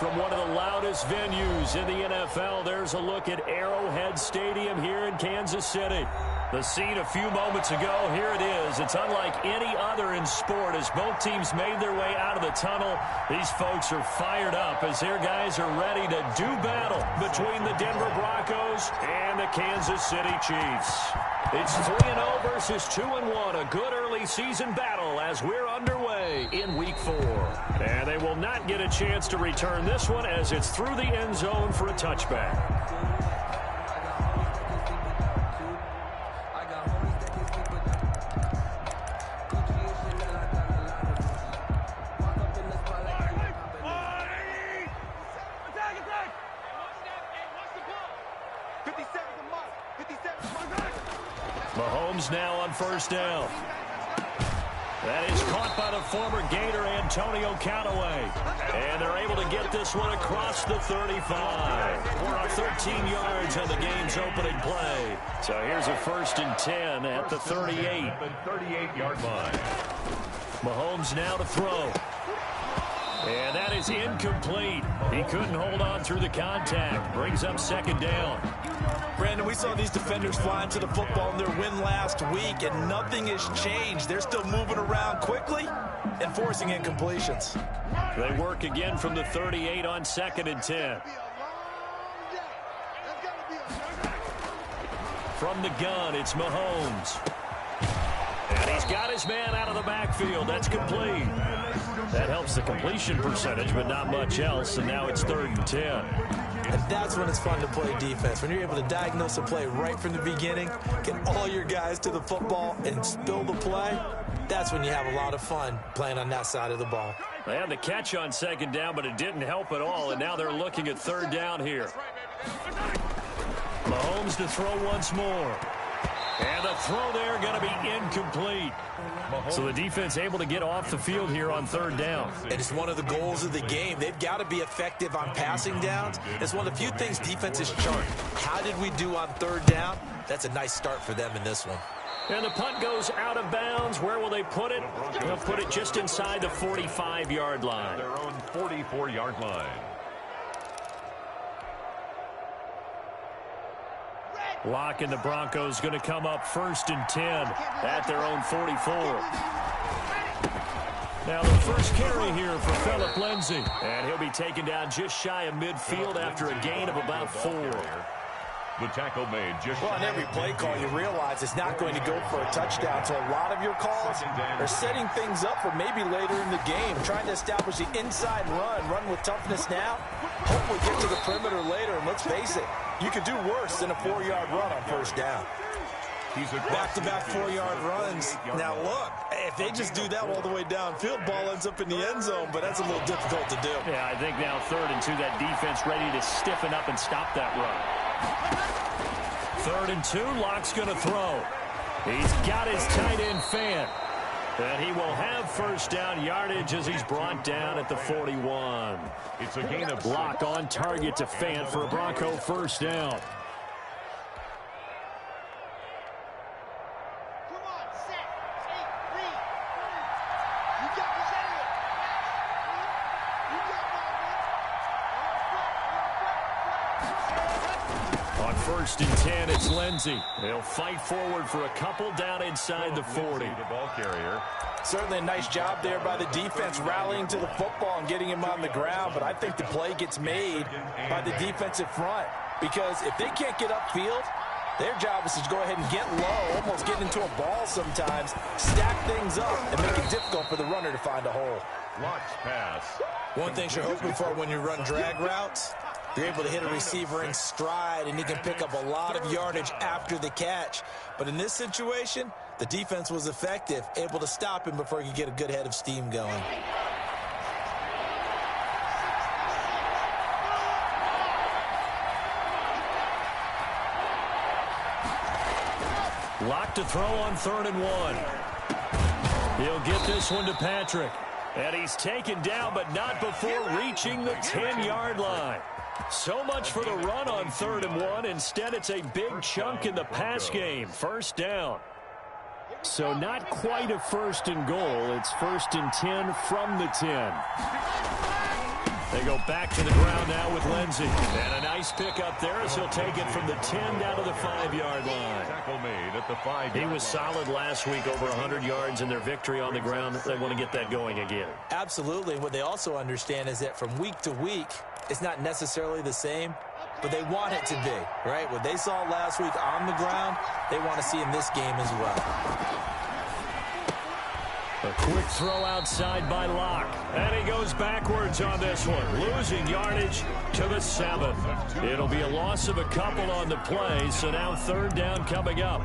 From one of the loudest venues in the NFL, there's a look at Arrowhead Stadium here in Kansas City. The scene a few moments ago, here it is. It's unlike any other in sport. As both teams made their way out of the tunnel, these folks are fired up as their guys are ready to do battle between the Denver Broncos and the Kansas City Chiefs. It's 3-0 versus 2-1, a good early season battle as we're underway in Week 4. And they will not get a chance to return this one as it's through the end zone for a touchback. Mahomes now on first down. That is caught by the former Gator Antonio Callaway. And they're able to get this one across the 35. We're on 13 yards on the game's opening play. So here's a 1st and 10 at the 38. The 38-yard line. Mahomes now to throw. And that is incomplete. He couldn't hold on through the contact. Brings up 2nd down. Brandon, we saw these defenders flying to the football in their win last week, and nothing has changed. They're still moving around quickly and forcing incompletions. They work again from the 38 on 2nd and 10. From the gun, it's Mahomes. And he's got his man out of the backfield. That's complete. That helps the completion percentage, but not much else, and now it's 3rd and 10. And that's when it's fun to play defense. When you're able to diagnose a play right from the beginning, get all your guys to the football and spill the play, that's when you have a lot of fun playing on that side of the ball. They had the catch on 2nd down, but it didn't help at all, and now they're looking at 3rd down here. Mahomes to throw once more. And the throw there going to be incomplete. So the defense able to get off the field here on 3rd down. And it's one of the goals of the game. They've got to be effective on passing downs. It's one of the few things defenses chart. How did we do on 3rd down? That's a nice start for them in this one. And the punt goes out of bounds. Where will they put it? They'll put it just inside the 45-yard line. Their own 44-yard line. Lock and the Broncos going to come up 1st and 10 at their own 44. Now the first carry here for Phillip Lindsay. And he'll be taken down just shy of midfield after a gain of about 4. The tackle made just well, on every play call, you realize it's not going to go for a touchdown. So a lot of your calls are setting things up for maybe later in the game, trying to establish the inside run with toughness now. Hopefully get to the perimeter later, and let's face it, you could do worse than a 4-yard run on 1st down. Back-to-back 4-yard runs. Now, look, if they just do that all the way downfield, ball ends up in the end zone, but that's a little difficult to do. Yeah, I think now 3rd and 2, that defense ready to stiffen up and stop that run. 3rd and 2, Locke's going to throw. He's got his tight end Fant. And he will have 1st down yardage as he's brought down at the 41. It's a gain of Lock on target to Fant for a Bronco 1st down. On 1st and 10, it's Lindsay. He'll fight forward for a couple down inside the 40. The ball carrier. Certainly a nice job there by the defense rallying to the football and getting him on the ground, but I think the play gets made by the defensive front because if they can't get upfield, their job is to go ahead and get low, almost get into a ball sometimes, stack things up, and make it difficult for the runner to find a hole. Locks pass. One thing you're hoping for when you run drag routes, you're able to hit a receiver in stride, and he can pick up a lot of yardage after the catch. But in this situation, the defense was effective, able to stop him before he could get a good head of steam going. Lock to throw on 3rd and 1. He'll get this one to Patrick. And he's taken down, but not before reaching the 10-yard line. So much for the run on 3rd and 1. Instead, it's a big chunk in the pass game. 1st down. So not quite a 1st and goal. It's 1st and 10 from the 10. They go back to the ground now with Lindsey. And a nice pick up there as he'll take it from the 10 down to the 5-yard line. Tackle made at the 5-yard line. He was solid last week, over 100 yards in their victory on the ground. They want to get that going again. Absolutely. What they also understand is that from week to week, it's not necessarily the same, but they want it to be, right? What they saw last week on the ground, they want to see in this game as well. A quick throw outside by Locke. And he goes backwards on this one, losing yardage to the 7. It'll be a loss of a couple on the play, so now 3rd down coming up.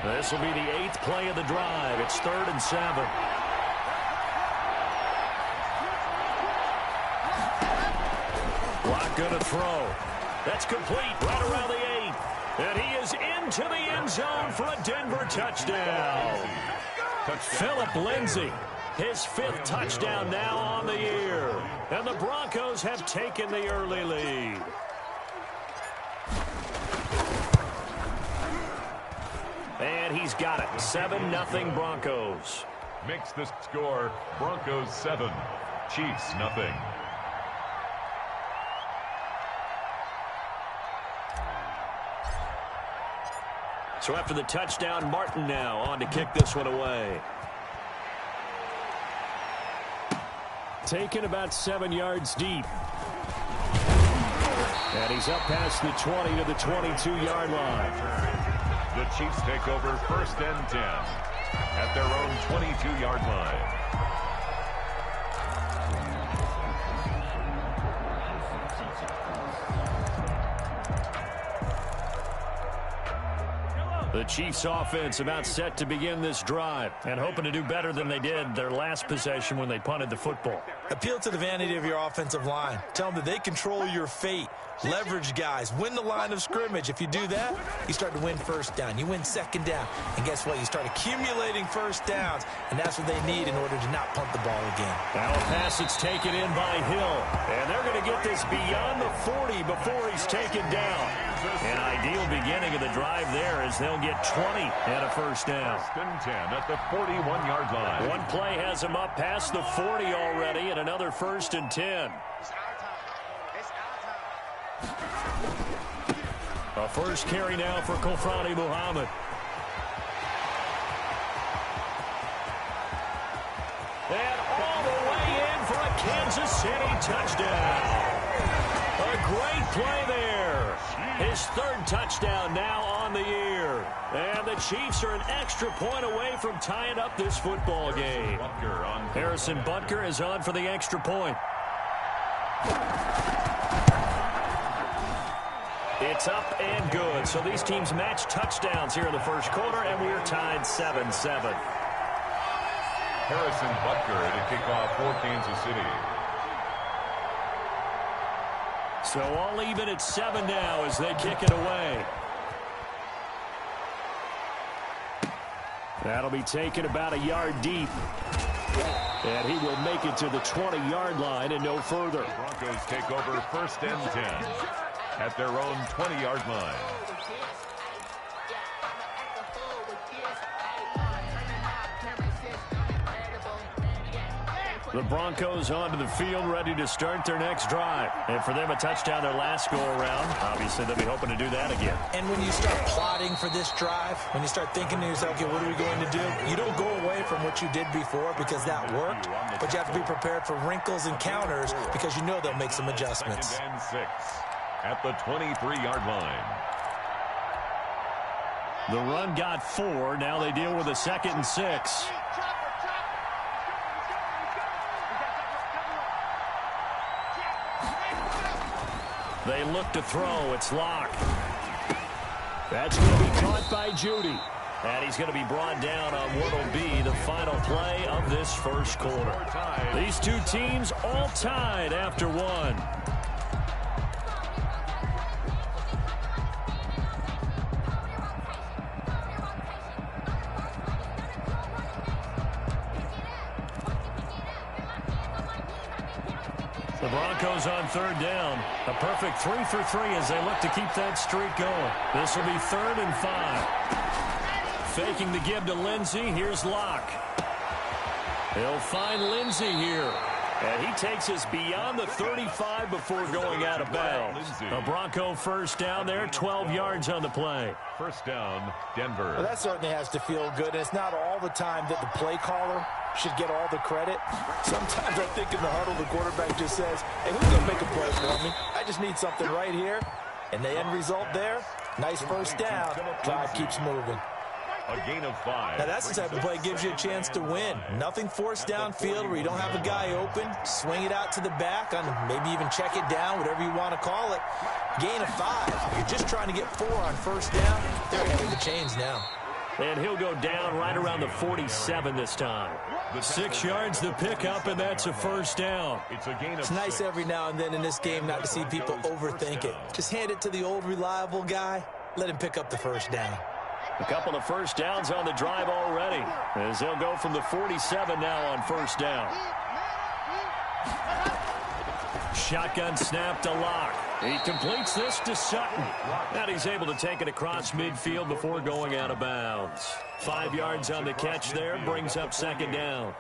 This will be the 8th play of the drive. It's 3rd and 7. Locke going to throw. That's complete right around the 8. And he is into the end zone for a Denver touchdown. Phillip Lindsay, his 5th touchdown now on the year. And the Broncos have taken the early lead. And he's got it. 7-0 Broncos. Makes the score Broncos 7, Chiefs nothing. So after the touchdown, Martin now on to kick this one away. Taken about 7 yards deep. And he's up past the 20 to the 22-yard line. The Chiefs take over 1st and 10 at their own 22-yard line. The Chiefs offense about set to begin this drive and hoping to do better than they did their last possession when they punted the football. Appeal to the vanity of your offensive line. Tell them that they control your fate. Leverage guys. Win the line of scrimmage. If you do that, you start to win 1st down. You win 2nd down. And guess what? You start accumulating 1st downs. And that's what they need in order to not punt the ball again. Now a pass that's taken in by Hill. And they're going to get this beyond the 40 before he's taken down. An ideal beginning of the drive there as they'll get 20 and a 1st down. 1st and 10 at the 41-yard line. One play has him up past the 40 already and another 1st and 10. A first carry now for Kofrani Muhammad. And all the way in for a Kansas City touchdown. A great play there. His 3rd touchdown now on the year. And the Chiefs are an extra point away from tying up this football game. Harrison Butker is on for the extra point. It's up and good. So these teams match touchdowns here in the 1st quarter, and we're tied 7-7. Harrison Butker to kick off for Kansas City. So all even at 7 now as they kick it away. That'll be taken about a yard deep. And he will make it to the 20-yard line and no further. The Broncos take over 1st and 10 at their own 20-yard line. The Broncos onto the field, ready to start their next drive. And for them, a touchdown their last go-around. Obviously, they'll be hoping to do that again. And when you start plotting for this drive, when you start thinking to yourself, okay, what are we going to do? You don't go away from what you did before because that worked, but you have to be prepared for wrinkles and counters because you know they'll make some adjustments. 2nd and 6 at the 23-yard line. The run got 4. Now they deal with a 2nd and 6. They look to throw. It's Locke. That's going to be caught by Judy. And he's going to be brought down on what will be the final play of this 1st quarter. These two teams all tied after 1. The Broncos on third down. A perfect 3 for 3 as they look to keep that streak going. This will be 3rd and 5. Faking the give to Lindsey. Here's Locke. He'll find Lindsey here. And he takes us beyond the 35 before going out of bounds. A Bronco first down there, 12 yards on the play. First down, Denver. Well, that certainly has to feel good, and it's not all the time that the play caller should get all the credit. Sometimes I think in the huddle, the quarterback just says, hey, who's going to make a play for me? I just need something right here. And the end result there, nice first down. Drive keeps moving. A gain of 5. Now, that's the type of play that gives you a chance to win. Nothing forced downfield where you don't have a guy open. Swing it out to the back, on maybe even check it down, whatever you want to call it. Gain of 5. You're just trying to get 4 on first down. They're ahead of the chains now. And he'll go down right around the 47 this time. 6 yards the pickup, and that's a first down. It's nice every now and then in this game not to see people overthink it. Just hand it to the old reliable guy. Let him pick up the first down. A couple of first downs on the drive already, as they'll go from the 47 now on first down. Shotgun snap to Locke. He completes this to Sutton. And he's able to take it across midfield before going out of bounds. 5 yards on the catch there, brings up second down.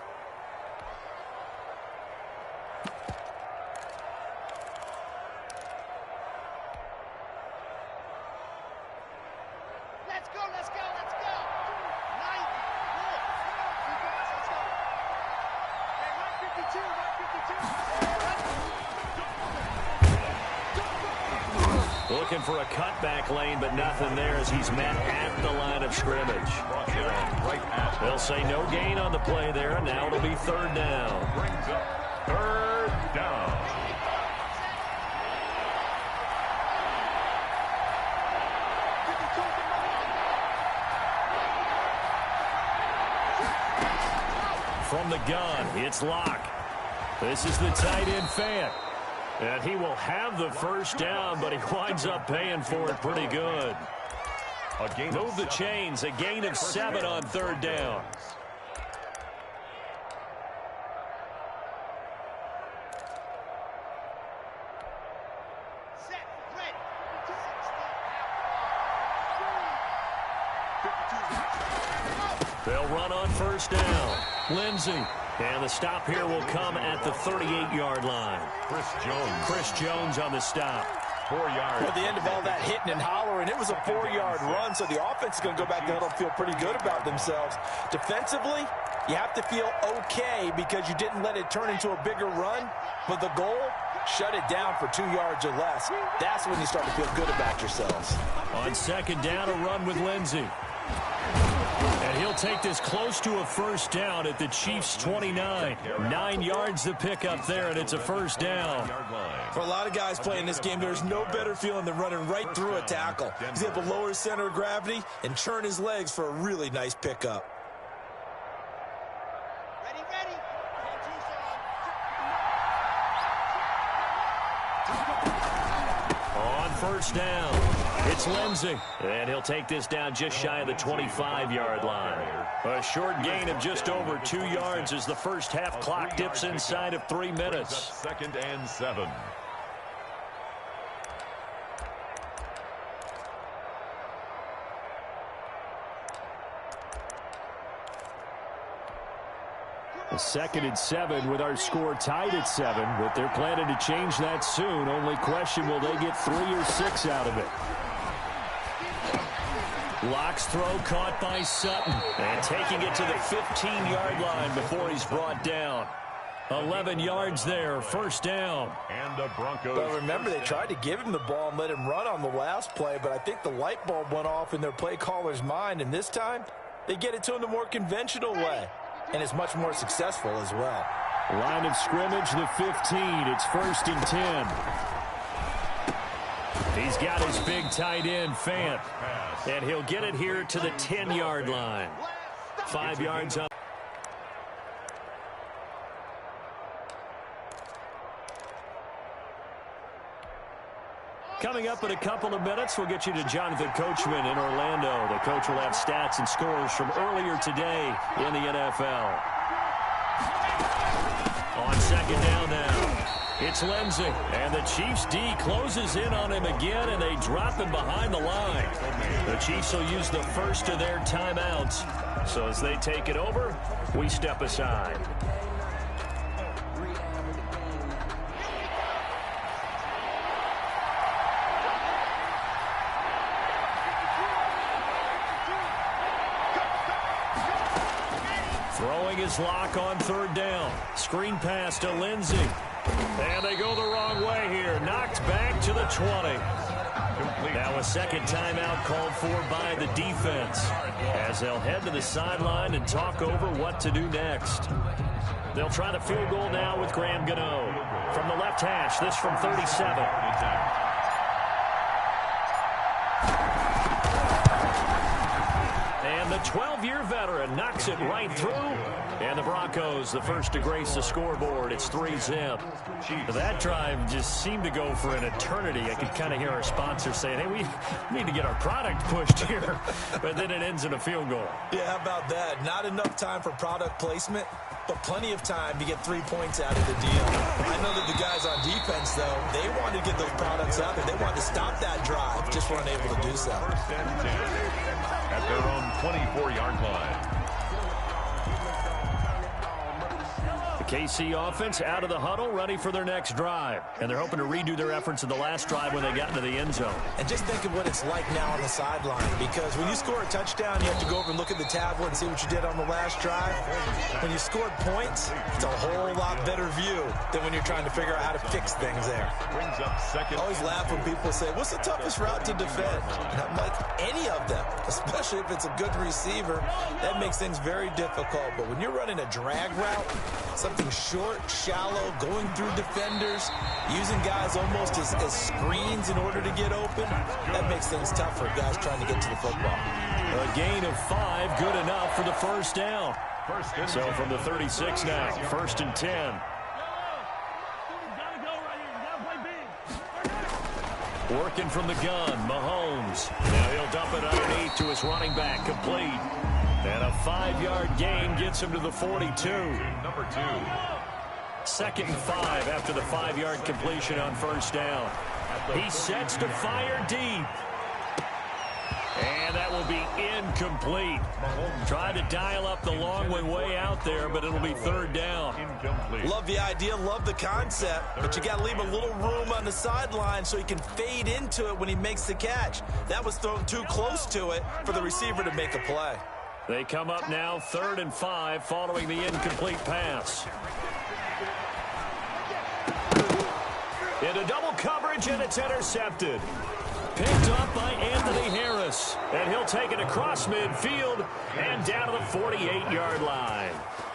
Looking for a cutback lane, but nothing there as he's met at the line of scrimmage. They'll say no gain on the play there, and now it'll be third down. Third down. From the gun, it's Locke. This is the tight end Fant. And he will have the first down, but he winds up paying for it pretty good. Move the chains, a gain of 7 on third down. They'll run on first down. Lindsey. And the stop here will come at the 38-yard line. Chris Jones on the stop. 4 yards. At the end of all that hitting and hollering, it was a 4-yard run, so the offense is going to go back to the huddle and feel pretty good about themselves. Defensively, you have to feel okay because you didn't let it turn into a bigger run, but the goal, shut it down for 2 yards or less. That's when you start to feel good about yourselves. On second down, a run with Lindsey. And he'll take this close to a first down at the Chiefs' 29. 9 yards to pick up there, and it's a first down. For a lot of guys playing this game, there's no better feeling than running right through a tackle. He's able to lower his center of gravity and churn his legs for a really nice pickup. On first down, it's Lindsey. And he'll take this down just shy of the 25-yard line. A short gain of just over 2 yards as the first half clock dips inside of 3 minutes. 2nd and 7. A 2nd and 7 with our score tied at 7, but they're planning to change that soon. Only question, will they get 3 or 6 out of it? Locke's throw caught by Sutton. And taking it to the 15-yard line before he's brought down. 11 yards there, first down. And the Broncos. But remember, they tried to give him the ball and let him run on the last play, but I think the light bulb went off in their play caller's mind, and this time they get it to him the more conventional way. And it's much more successful as well. Line of scrimmage, the 15. It's 1st and 10. He's got his big tight end, Fant. And he'll get it here to the 10-yard line. 5 yards up. Coming up in a couple of minutes, we'll get you to Jonathan Coachman in Orlando. The coach will have stats and scores from earlier today in the NFL. On second down now. It's Lindsey, and the Chiefs D closes in on him again, and they drop him behind the line. The Chiefs will use the first of their timeouts. So as they take it over, we step aside. Throwing his lock on third down. Screen pass to Lindsey. And they go the wrong way here. Knocked back to the 20. Now a second timeout called for by the defense as they'll head to the sideline and talk over what to do next. They'll try the field goal now with Graham Gano. From the left hash, this from 37. And the 12-year veteran knocks it right through. And the Broncos, the first to grace the scoreboard. It's 3-zip. That drive just seemed to go for an eternity. I could kind of hear our sponsor saying, hey, we need to get our product pushed here. But then it ends in a field goal. Yeah, how about that? Not enough time for product placement, but plenty of time to get 3 points out of the deal. I know that the guys on defense, though, they wanted to get those products out there. They wanted to stop that drive, just weren't able to do so. First and 10 at their own 24-yard line. KC offense out of the huddle, ready for their next drive. And they're hoping to redo their efforts in the last drive when they got into the end zone. And just think of what it's like now on the sideline, because when you score a touchdown, you have to go over and look at the tablet and see what you did on the last drive. When you scored points, it's a whole lot better view than when you're trying to figure out how to fix things there. Brings up second. I always laugh when people say, what's the toughest route to defend? And I'm like, any of them, especially if it's a good receiver. That makes things very difficult. But when you're running a drag route, something short, shallow, going through defenders, using guys almost as screens in order to get open, that makes things tough for guys trying to get to the football. A gain of 5, good enough for the first down. So from the 36 now, first and 10. Working from the gun, Mahomes. Now he'll dump it underneath to his running back, complete. And a 5-yard gain gets him to the 42. Number 2. Second and 5 after the 5-yard completion on first down. He sets to fire deep. And that will be incomplete. Try to dial up the long way out there, but it'll be third down. Incomplete. Love the idea, love the concept, but you got to leave a little room on the sideline so he can fade into it when he makes the catch. That was thrown too close to it for the receiver to make a play. They come up now 3rd and 5 following the incomplete pass. Into double coverage, and it's intercepted. Picked up by Anthony Harris. And he'll take it across midfield and down to the 48-yard line.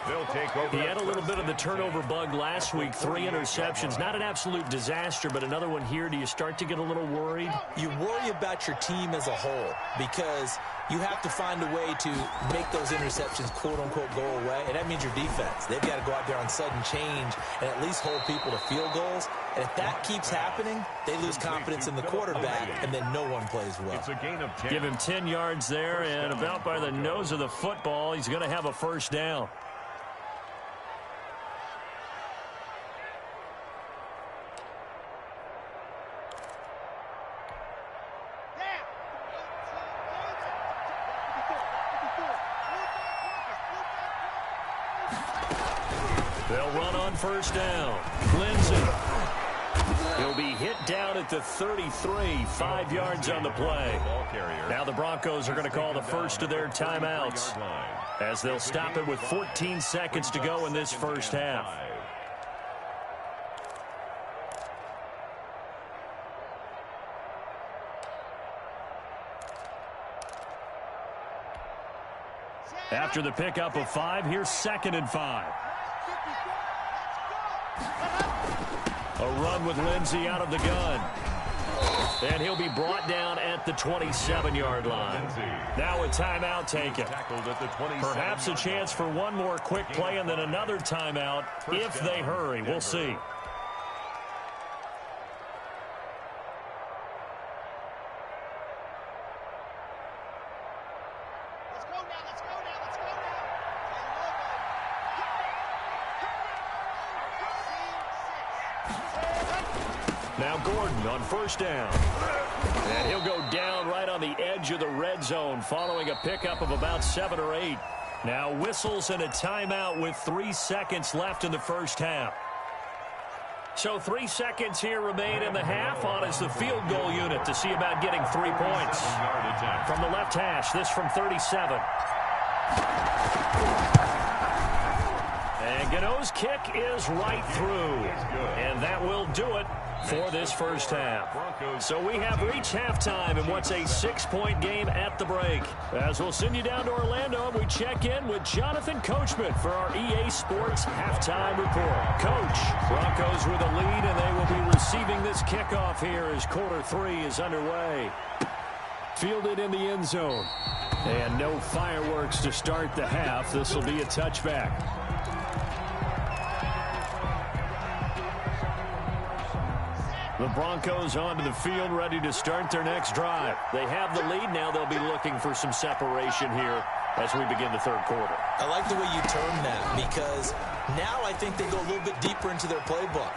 They'll take over. He had a little bit of the turnover bug last week. 3 interceptions. Not an absolute disaster, but another one here. Do you start to get a little worried? You worry about your team as a whole because you have to find a way to make those interceptions, quote-unquote, go away, and that means your defense. They've got to go out there on sudden change and at least hold people to field goals. And if that keeps happening, they lose confidence in the quarterback, and then no one plays well. It's a gain of 10. Give him 10 yards there, and about by the nose of the football, he's going to have a first down. They'll run on first down. Lindsey. He'll be hit down at the 33, 5 yards on the play. Now the Broncos are going to call the first of their timeouts as they'll stop it with 14 seconds to go in this first half. After the pickup of 5, here's 2nd and 5. A run with Lindsey out of the gun. And he'll be brought down at the 27-yard line. Now a timeout taken. Perhaps a chance for one more quick play and then another timeout if they hurry. We'll see. Now Gordon on first down. And he'll go down right on the edge of the red zone following a pickup of about 7 or 8. Now whistles and a timeout with 3 seconds left in the first half. So 3 seconds here remain in the half. On is the field goal unit to see about getting 3 points. From the left hash, this from 37. And Gano's kick is right through. And that will do it for this first half. So we have reached halftime in what's a 6-point game at the break. As we'll send you down to Orlando, and we check in with Jonathan Coachman for our EA Sports Halftime Report. Coach, Broncos with a lead, and they will be receiving this kickoff here as quarter 3 is underway. Fielded in the end zone. And no fireworks to start the half. This will be a touchback. The Broncos onto the field, ready to start their next drive. They have the lead. Now they'll be looking for some separation here as we begin the third quarter. I like the way you term that, because now I think they go a little bit deeper into their playbook.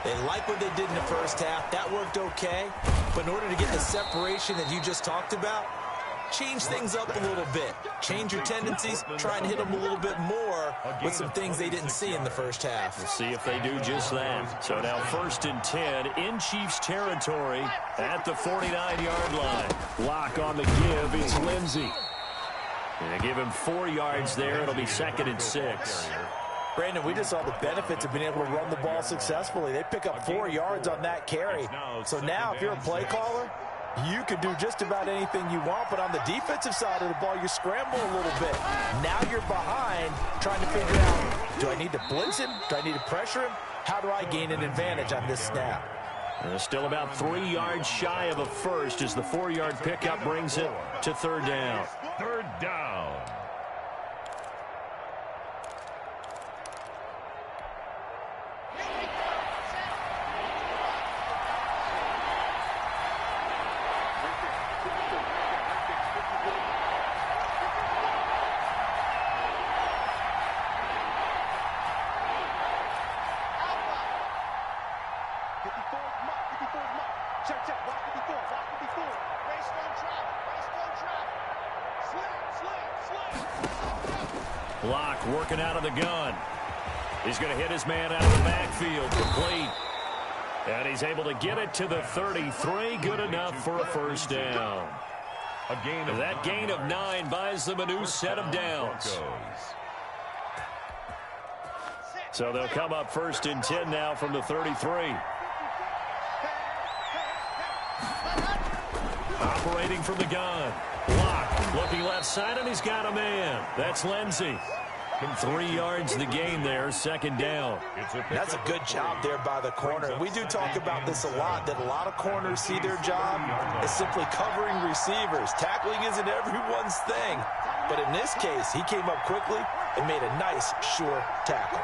They like what they did in the first half. That worked okay. But in order to get the separation that you just talked about, change things up a little bit. Change your tendencies. Try and hit them a little bit more with some things they didn't see in the first half. We'll see if they do just that. So now 1st and 10 in Chiefs territory at the 49-yard line. Lock on the give. It's Lindsey. And give him 4 yards there. It'll be 2nd and 6. Brandon, we just saw the benefits of being able to run the ball successfully. They pick up 4 yards on that carry. So now if you're a play caller, you can do just about anything you want, but on the defensive side of the ball, you scramble a little bit. Now you're behind, trying to figure out, do I need to blitz him? Do I need to pressure him? How do I gain an advantage on this snap? Still about 3 yards shy of a first as the 4-yard pickup brings it to 3rd down. 3rd down. Block working out of the gun. He's going to hit his man out of the backfield. Complete. And he's able to get it to the 33. Good enough for a first down. That gain of 9 buys them a new set of downs. So they'll come up 1st and 10 now from the 33. Operating from the gun. Block. Looking left side, and he's got a man. That's Lindsey. 3 yards the gain there, 2nd down. That's a good job there by the corner. We do talk about this a lot, that a lot of corners see their job as simply covering receivers. Tackling isn't everyone's thing. But in this case, he came up quickly and made a nice, sure tackle.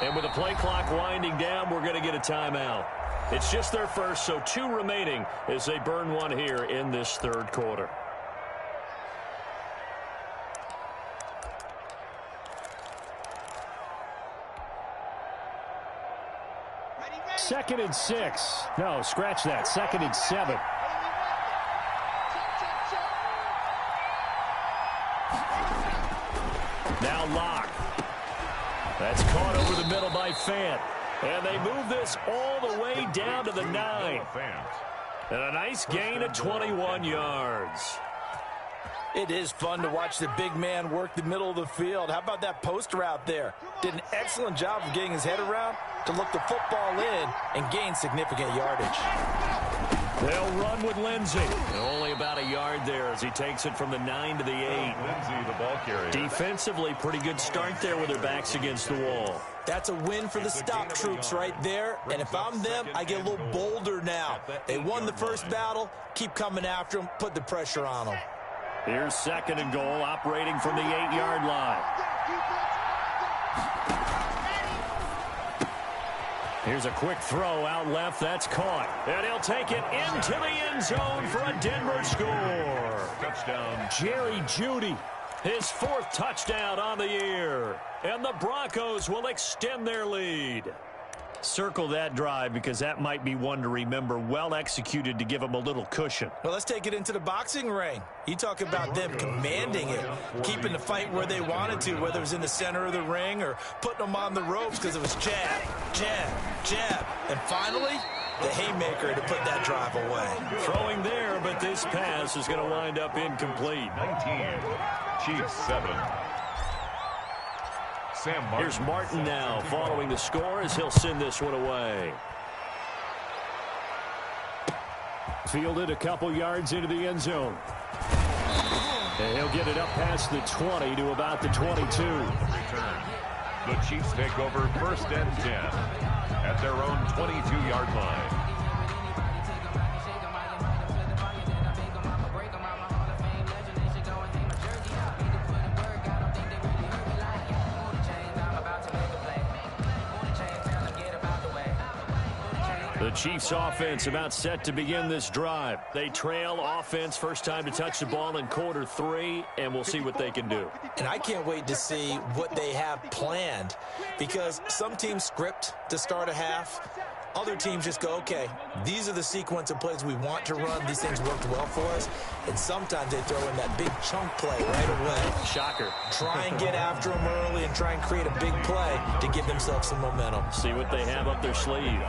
And with the play clock winding down, we're going to get a timeout. It's just their first, so 2 remaining as they burn 1 here in this 3rd quarter. Second and 6. No, scratch that. 2nd and 7. Now Locke. That's caught over the middle by Fant. And they move this all the way down to the 9. And a nice gain of 21 yards. It is fun to watch the big man work the middle of the field. How about that post route there? Did an excellent job of getting his head around to look the football in and gain significant yardage. They'll run with Lindsey. Only about a yard there as he takes it from the 9 to the 8. Lindsey, the ball carrier. Defensively, pretty good start there with their backs against the wall. That's a win for the stock troops right there. And if I'm them, I get a little bolder now. They won the first battle. Keep coming after them. Put the pressure on them. Here's 2nd and goal, operating from the 8-yard line. Here's a quick throw out left. That's caught. And he'll take it into the end zone for a Denver score. Touchdown. Jerry Jeudy His 4th touchdown on the year. And the Broncos will extend their lead. Circle that drive because that might be one to remember. Well executed to give them a little cushion. Well, let's take it into the boxing ring. You talk about them commanding it, keeping the fight where they wanted to, whether it was in the center of the ring or putting them on the ropes because it was jab, jab, jab. And finally, the haymaker to put that drive away. Throwing there, but this pass is going to wind up incomplete. 19, Chiefs 7. Sam Martin. Here's Martin now following the score as he'll send this one away. Fielded a couple yards into the end zone. And he'll get it up past the 20 to about the 22. Return. The Chiefs take over 1st and 10 at their own 22-yard line. The Chiefs offense about set to begin this drive. They trail offense first time to touch the ball in quarter 3, and we'll see what they can do. And I can't wait to see what they have planned because some teams script to start a half. Other teams just go, okay, these are the sequence of plays we want to run. These things worked well for us. And sometimes they throw in that big chunk play right away. Shocker. Try and get after them early and try and create a big play to give themselves some momentum. See what they have up their sleeve.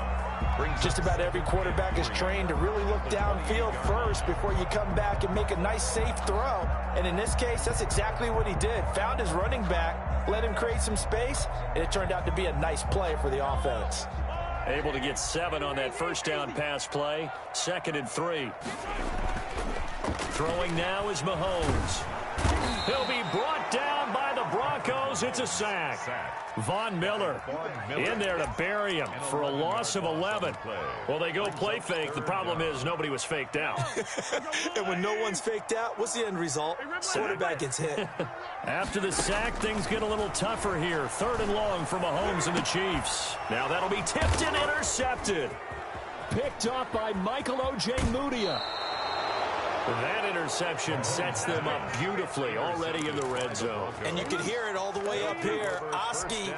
Just about every quarterback is trained to really look downfield first before you come back and make a nice, safe throw. And in this case, that's exactly what he did. Found his running back, let him create some space, and it turned out to be a nice play for the offense. Able to get 7 on that first down pass play. 2nd and 3. Throwing now is Mahomes. He'll be brought down by the Broncos. It's a sack. Von Miller in there to bury him for a loss of 11. Well, they go play fake. The problem is nobody was faked out. And when no one's faked out, what's the end result? Quarterback gets hit. After the sack, things get a little tougher here. 3rd and long for Mahomes and the Chiefs. Now that'll be tipped and intercepted. Picked up by Michael Ojemudia. That interception sets them up beautifully already in the red zone. And you can hear it all the way up here. Oski,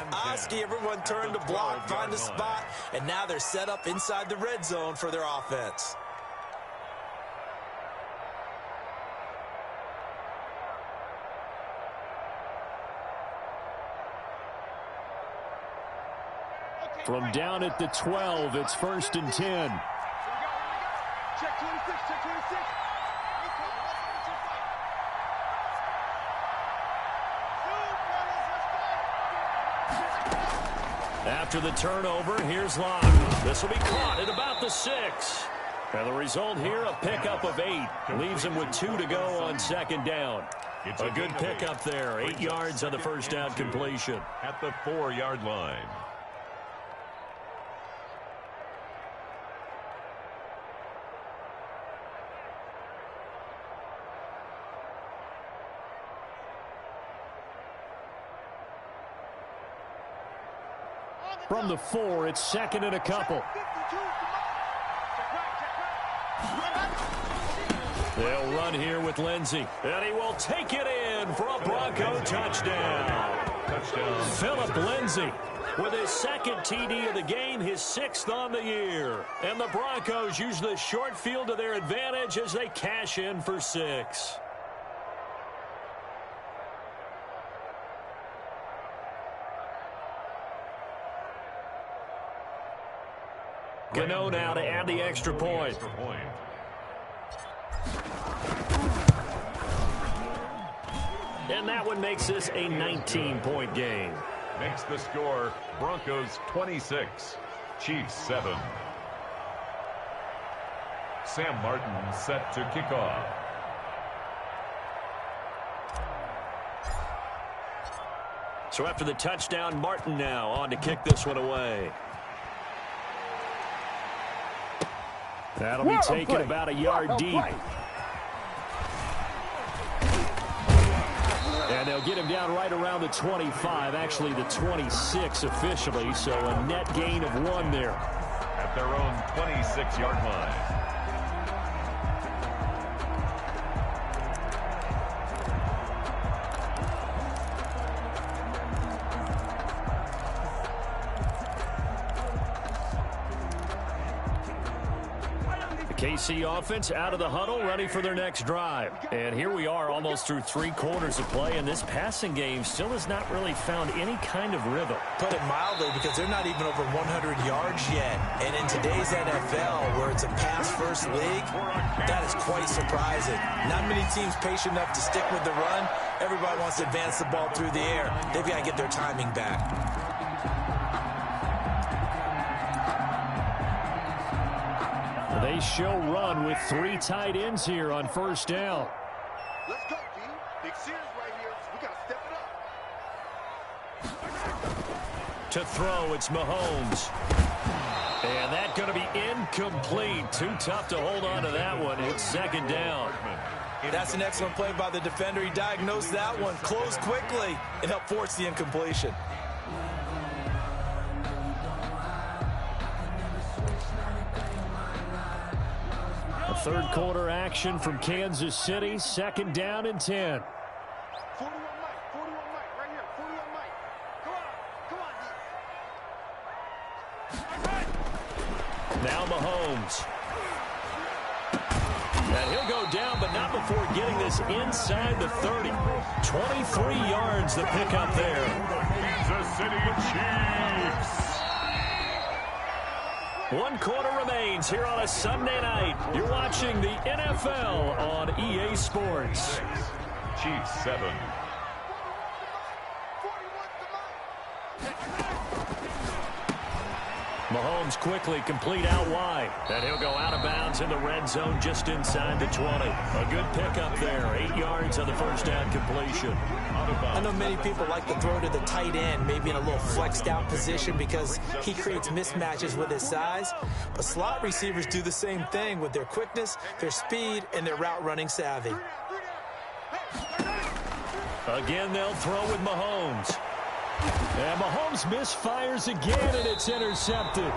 everyone turned to block, find a spot, and now they're set up inside the red zone for their offense. From down at the 12, it's 1st and 10. Check 26, check 26. After the turnover, here's Locke. This will be caught at about the 6. And the result here, a pickup of 8. Leaves him with 2 to go on 2nd down. A good pickup there. 8 yards on the first down completion. At the 4-yard line. From the 4, it's 2nd and a couple. They'll run here with Lindsey. And he will take it in for a Bronco touchdown. Philip Lindsey with his 2nd TD of the game, his 6th on the year. And the Broncos use the short field to their advantage as they cash in for 6. Gano now to add the extra point. And that one makes this a 19-point game. Makes the score Broncos 26, Chiefs 7. Sam Martin set to kick off. So after the touchdown, Martin now on to kick this one away. That'll be taken about a yard deep. And they'll get him down right around the 25, actually the 26 officially, so a net gain of 1 there. At their own 26-yard line. KC offense out of the huddle, ready for their next drive. And here we are almost through 3 quarters of play, and this passing game still has not really found any kind of rhythm. Put it mildly, because they're not even over 100 yards yet. And in today's NFL, where it's a pass-first league, that is quite surprising. Not many teams patient enough to stick with the run. Everybody wants to advance the ball through the air. They've got to get their timing back. They show run with 3 tight ends here on first down. Let's go, D. Big series right here. We got to step it up. To throw, it's Mahomes. And that's going to be incomplete. Too tough to hold on to that one. It's second down. That's an excellent play by the defender. He diagnosed that one, closed quickly, and helped force the incompletion. Third quarter action from Kansas City. Second down and 10. 41 Mike, right here. 41 Mike. Come on, Now Mahomes. And he'll go down, but not before getting this inside the 30. 23 yards the pickup there. Kansas City Chiefs. 1 quarter remains here on a Sunday night. You're watching the NFL on EA Sports. Chiefs 7. Mahomes quickly complete out wide. And he'll go out of bounds in the red zone just inside the 20. A good pickup there. 8 yards on the first down completion. I know many people like to throw to the tight end, maybe in a little flexed out position because he creates mismatches with his size. But slot receivers do the same thing with their quickness, their speed, and their route running savvy. Again, they'll throw with Mahomes. And Mahomes misfires again, and it's intercepted.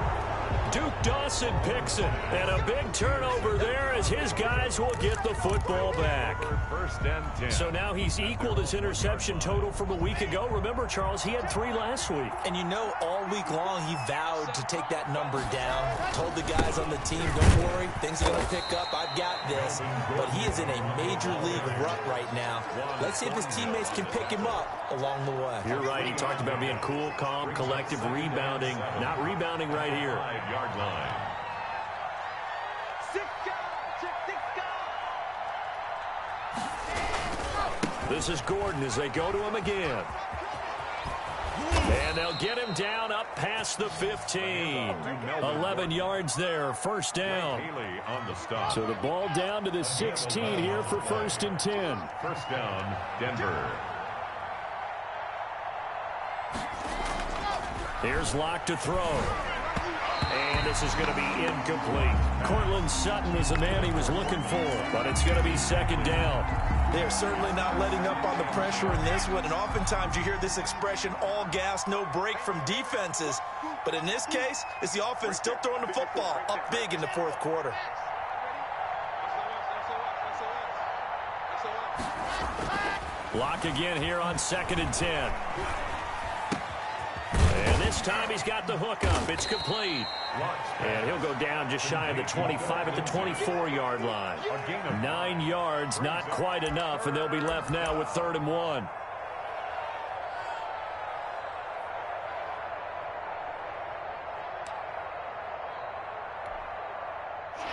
Duke Dawson picks it. And a big turnover there as his guys will get the football back. First and 10. So now he's equaled his interception total from a week ago. Remember, Charles, he had 3 last week. And you know, all week long he vowed to take that number down. Told the guys on the team, don't worry, things are going to pick up. I've got this. But he is in a major league rut right now. Let's see if his teammates can pick him up along the way. You're right. He talked about being cool, calm, collective, rebounding. Not rebounding right here. 5-yard line. 6 guys. Check 6 guys. This is Gordon as they go to him again. And they'll get him down up past the 15. 11 yards there, first down. Haley on the stop. So the ball down to the 16 here for first and 10. First down, Denver. Here's Locke to throw. And this is going to be incomplete. Cortland Sutton was the man he was looking for, but it's going to be second down. They are certainly not letting up on the pressure in this one, and oftentimes you hear this expression, all gas, no break from defenses. But in this case, it's the offense still throwing the football up big in the fourth quarter. Locke again here on second and 10. And this time he's got the hook up. It's complete. And he'll go down just shy of the 25 at the 24-yard line. 9 yards, not quite enough, and they'll be left now with 3rd and 1.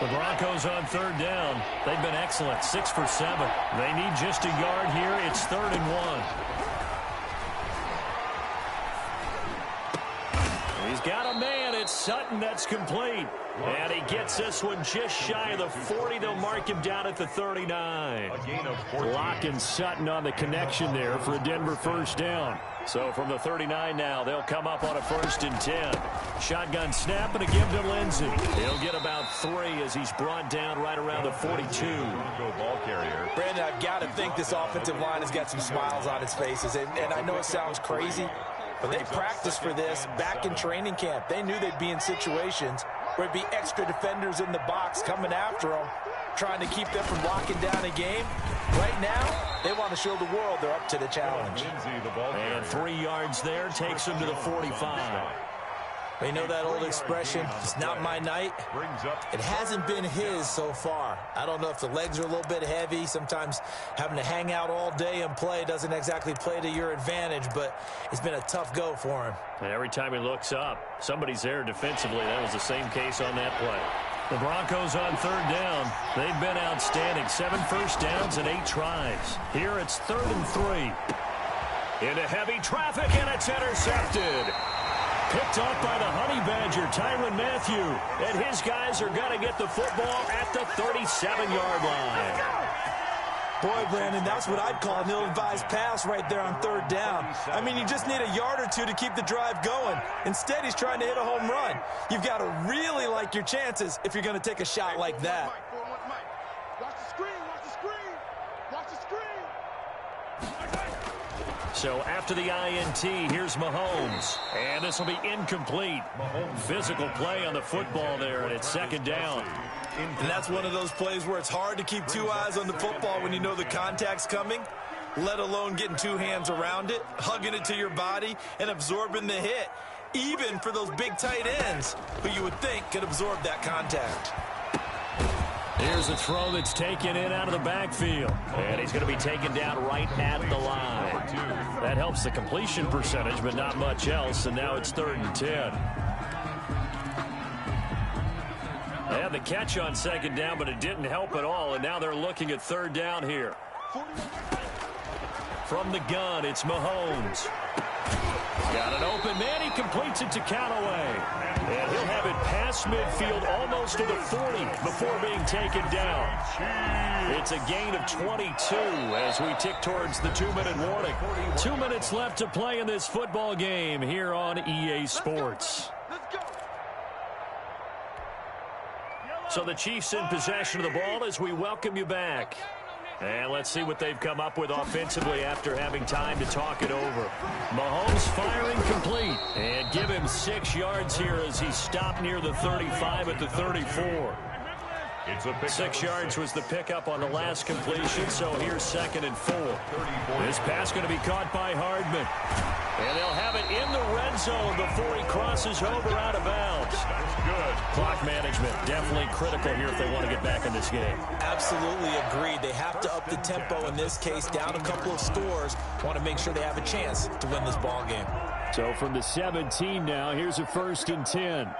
The Broncos on 3rd down. They've been excellent, 6 for 7. They need just a yard here. It's 3rd and 1. He's got a man. It's Sutton. That's complete. And he gets this one just shy of the 40. They'll mark him down at the 39. Locke and Sutton on the connection there for a Denver first down. So from the 39 now, they'll come up on a 1st and 10. Shotgun snap and a give to Lindsey. He'll get about 3 as he's brought down right around the 42. Ball carrier. Brandon, I've got to think this offensive line has got some smiles on its faces. And I know it sounds crazy, but they practiced for this back in training camp. They knew they'd be in situations where it'd be extra defenders in the box coming after them, trying to keep them from locking down a game. Right now, they want to show the world they're up to the challenge. And 3 yards there takes them to the 45. Well, you know that old expression, it's not my night? It hasn't been his so far. I don't know if the legs are a little bit heavy. Sometimes having to hang out all day and play doesn't exactly play to your advantage, but it's been a tough go for him. And every time he looks up, somebody's there defensively. That was the same case on that play. The Broncos on third down. They've been outstanding. 7 first downs and 8 tries. Here it's 3rd and 3. Into heavy traffic, and it's intercepted. Picked off by the Honey Badger, Tyrann Mathieu. And his guys are going to get the football at the 37-yard line. Boy, Brandon, that's what I'd call an ill-advised pass right there on 3rd down. I mean, you just need a yard or two to keep the drive going. Instead, he's trying to hit a home run. You've got to really like your chances if you're going to take a shot like that. Watch the screen, watch the screen, watch the screen. So after the INT, here's Mahomes. And this will be incomplete. Physical play on the football there, and it's 2nd down. And that's one of those plays where it's hard to keep 2 eyes on the football when you know the contact's coming, let alone getting 2 hands around it, hugging it to your body, and absorbing the hit, even for those big tight ends who you would think could absorb that contact. Here's a throw that's taken in out of the backfield. And he's going to be taken down right at the line. That helps the completion percentage, but not much else. And now it's 3rd and 10. They had the catch on 2nd down, but it didn't help at all. And now they're looking at 3rd down here. From the gun, it's Mahomes. Got an open man. He completes it to Callaway. And he'll have it past midfield almost to the 40 before being taken down. It's a gain of 22 as we tick towards the 2-minute warning. 2 minutes left to play in this football game here on EA Sports. So the Chiefs in possession of the ball as we welcome you back. And let's see what they've come up with offensively after having time to talk it over. Mahomes firing complete. And give him 6 yards here as he stopped near the 35 at the 34. 6 yards was the pickup on the last completion, so here's 2nd and 4. This pass going to be caught by Hardman. And they'll have it in the red zone before he crosses over out of bounds. Good. Clock management, definitely critical here if they want to get back in this game. Absolutely agreed. They have to up the tempo in this case, down a couple of scores. Want to make sure they have a chance to win this ball game. So from the 17 now, here's a 1st and 10.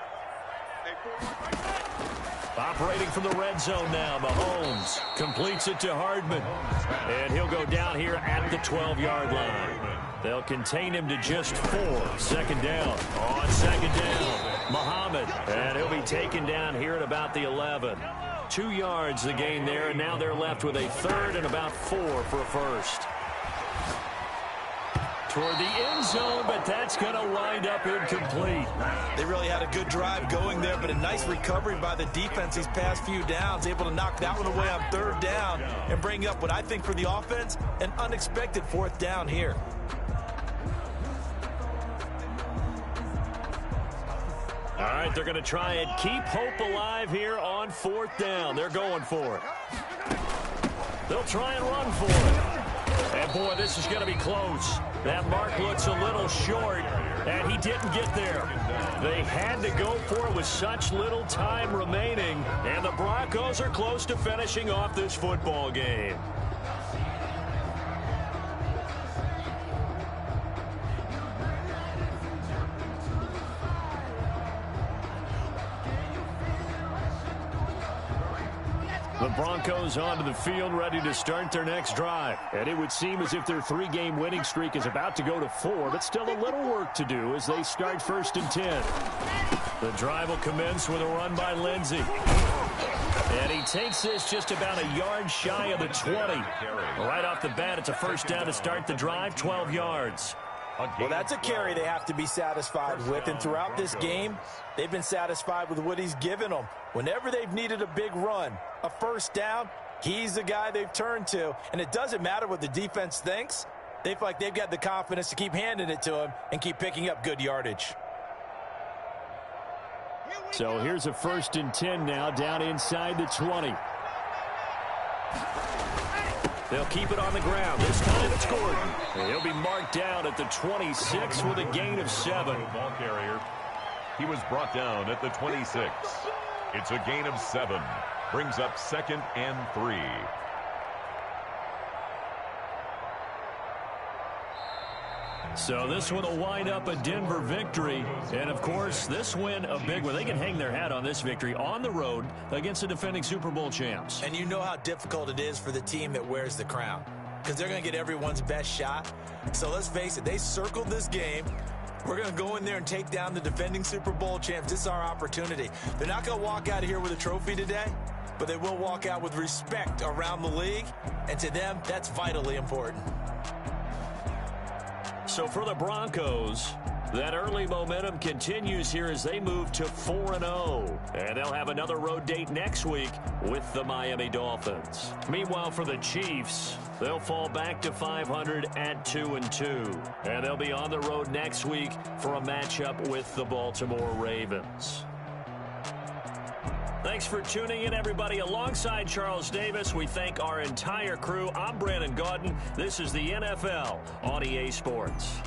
Operating from the red zone now, Mahomes completes it to Hardman. And he'll go down here at the 12-yard line. They'll contain him to just 4. 2nd down. On 2nd down, Muhammad. And he'll be taken down here at about the 11. 2 yards the gain there, and now they're left with a 3rd and about 4 for a 1st. Toward the end zone, but that's going to wind up incomplete. They really had a good drive going there, but a nice recovery by the defense these past few downs, able to knock that one away on 3rd down and bring up what I think for the offense, an unexpected 4th down here. All right, they're going to try and keep hope alive here on 4th down. They're going for it. They'll try and run for it. And, boy, this is going to be close. That mark looks a little short, and he didn't get there. They had to go for it with such little time remaining, and the Broncos are close to finishing off this football game. The Broncos onto the field, ready to start their next drive. And it would seem as if their 3-game winning streak is about to go to 4, but still a little work to do as they start 1st and 10. The drive will commence with a run by Lindsey. And he takes this just about a yard shy of the 20. Right off the bat, it's a 1st down to start the drive, 12 yards. Well, that's a carry they have to be satisfied with, and throughout this game, they've been satisfied with what he's given them. Whenever they've needed a big run, a 1st down, he's the guy they've turned to, and it doesn't matter what the defense thinks. They feel like they've got the confidence to keep handing it to him and keep picking up good yardage. So here's a 1st and 10 now, down inside the 20. They'll keep it on the ground. This time it's Gordon. And he'll be marked down at the 26 with a gain of 7. Ball carrier. He was brought down at the 26. It's a gain of 7. Brings up 2nd and 3. So this one will wind up a Denver victory. And, of course, this win a big one. They can hang their hat on this victory on the road against the defending Super Bowl champs. And you know how difficult it is for the team that wears the crown, because they're going to get everyone's best shot. So let's face it, they circled this game. We're going to go in there and take down the defending Super Bowl champs. This is our opportunity. They're not going to walk out of here with a trophy today, but they will walk out with respect around the league. And to them, that's vitally important. So for the Broncos, that early momentum continues here as they move to 4-0. And they'll have another road date next week with the Miami Dolphins. Meanwhile, for the Chiefs, they'll fall back to 500 at 2-2. And they'll be on the road next week for a matchup with the Baltimore Ravens. Thanks for tuning in, everybody. Alongside Charles Davis, we thank our entire crew. I'm Brandon Gaudin. This is the NFL on EA Sports.